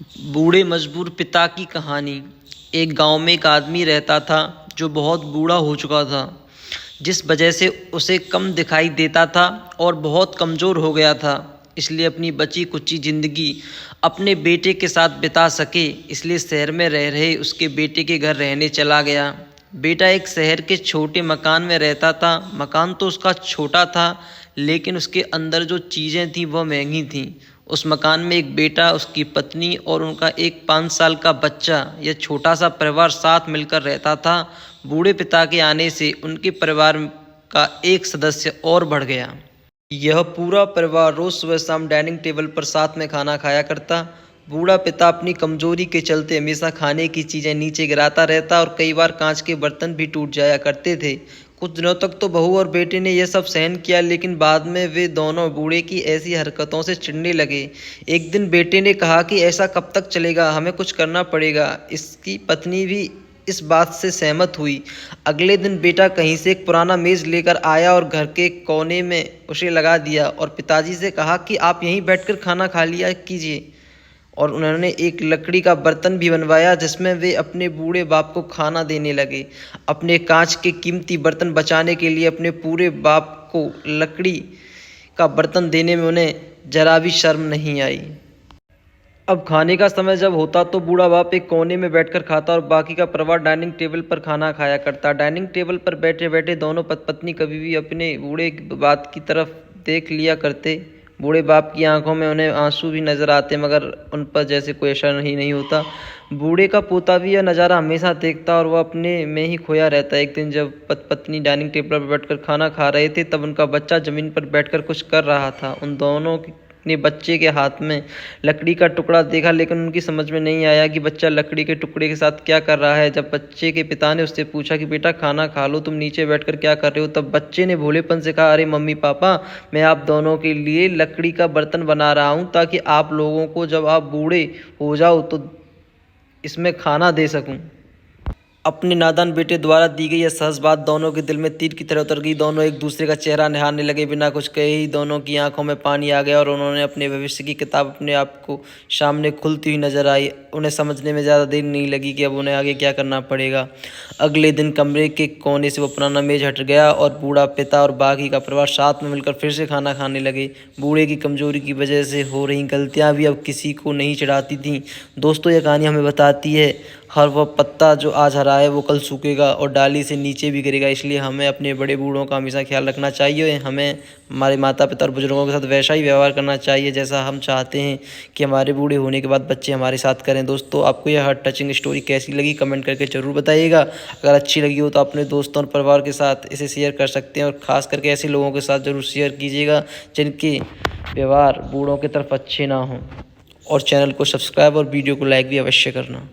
बूढ़े मजबूर पिता की कहानी। एक गांव में एक आदमी रहता था जो बहुत बूढ़ा हो चुका था, जिस वजह से उसे कम दिखाई देता था और बहुत कमज़ोर हो गया था। इसलिए अपनी बची कुची ज़िंदगी अपने बेटे के साथ बिता सके, इसलिए शहर में रह रहे उसके बेटे के घर रहने चला गया। बेटा एक शहर के छोटे मकान में रहता था। मकान तो उसका छोटा था, लेकिन उसके अंदर जो चीज़ें थीं वह महंगी थीं। उस मकान में एक बेटा, उसकी पत्नी और उनका एक 5 साल का बच्चा, यह छोटा सा परिवार साथ मिलकर रहता था। बूढ़े पिता के आने से उनके परिवार का एक सदस्य और बढ़ गया। यह पूरा परिवार रोज सुबह शाम डाइनिंग टेबल पर साथ में खाना खाया करता। बूढ़ा पिता अपनी कमजोरी के चलते हमेशा खाने की चीजें नीचे गिराता रहता और कई बार कांच के बर्तन भी टूट जाया करते थे। कुछ दिनों तक तो बहू और बेटे ने यह सब सहन किया, लेकिन बाद में वे दोनों बूढ़े की ऐसी हरकतों से चिढ़ने लगे। एक दिन बेटे ने कहा कि ऐसा कब तक चलेगा, हमें कुछ करना पड़ेगा। इसकी पत्नी भी इस बात से सहमत हुई। अगले दिन बेटा कहीं से एक पुराना मेज लेकर आया और घर के कोने में उसे लगा दिया और पिताजी से कहा कि आप यहीं बैठकर खाना खा लिया कीजिए। और उन्होंने एक लकड़ी का बर्तन भी बनवाया जिसमें वे अपने बूढ़े बाप को खाना देने लगे। अपने कांच के कीमती बर्तन बचाने के लिए अपने पूरे बाप को लकड़ी का बर्तन देने में उन्हें जरा भी शर्म नहीं आई। अब खाने का समय जब होता तो बूढ़ा बाप एक कोने में बैठकर खाता और बाकी का परिवार डाइनिंग टेबल पर खाना खाया करता। डाइनिंग टेबल पर बैठे बैठे दोनों पत्नी कभी भी अपने बूढ़े बाप की तरफ देख लिया करते। बूढ़े बाप की आंखों में उन्हें आंसू भी नजर आते, मगर उन पर जैसे कोई असर नहीं होता। बूढ़े का पोता भी यह नज़ारा हमेशा देखता और वह अपने में ही खोया रहता। एक दिन जब पत्नी डाइनिंग टेबल पर बैठकर खाना खा रहे थे, तब उनका बच्चा जमीन पर बैठकर कुछ कर रहा था। उन दोनों ने बच्चे के हाथ में लकड़ी का टुकड़ा देखा, लेकिन उनकी समझ में नहीं आया कि बच्चा लकड़ी के टुकड़े के साथ क्या कर रहा है। जब बच्चे के पिता ने उससे पूछा कि बेटा खाना खा लो, तुम नीचे बैठकर क्या कर रहे हो, तब बच्चे ने भोलेपन से कहा, अरे मम्मी पापा, मैं आप दोनों के लिए लकड़ी का बर्तन बना रहा हूँ ताकि आप लोगों को जब आप बूढ़े हो जाओ तो इसमें खाना दे सकूं। अपने नादान बेटे द्वारा दी गई यह सहज बात दोनों के दिल में तीर की तरह उतर गई। दोनों एक दूसरे का चेहरा निहारने लगे। बिना कुछ कहे ही दोनों की आंखों में पानी आ गया और उन्होंने अपने भविष्य की किताब अपने आप को सामने खुलती हुई नजर आई। उन्हें समझने में ज़्यादा देर नहीं लगी कि अब उन्हें आगे क्या करना पड़ेगा। अगले दिन कमरे के कोने से वो पुराना मेज हट गया और बूढ़ा पिता और बाकी का परिवार साथ में मिलकर फिर से खाना खाने लगे। बूढ़े की कमजोरी की वजह से हो रही गलतियाँ भी अब किसी को नहीं चिढ़ाती थीं। दोस्तों, यह कहानी हमें बताती है, हर वह पत्ता जो आज हरा है वो कल सूखेगा और डाली से नीचे भी गिरेगा। इसलिए हमें अपने बड़े बूढ़ों का हमेशा ख्याल रखना चाहिए। हमें हमारे माता पिता और बुजुर्गों के साथ वैसा ही व्यवहार करना चाहिए जैसा हम चाहते हैं कि हमारे बूढ़े होने के बाद बच्चे हमारे साथ करें। दोस्तों, आपको यह हार्ट टचिंग स्टोरी कैसी लगी कमेंट करके ज़रूर बताइएगा। अगर अच्छी लगी हो तो अपने दोस्तों और परिवार के साथ इसे शेयर कर सकते हैं और ख़ास करके ऐसे लोगों के साथ ज़रूर शेयर कीजिएगा जिनके व्यवहार बूढ़ों की तरफ अच्छे ना हों। और चैनल को सब्सक्राइब और वीडियो को लाइक भी अवश्य करना।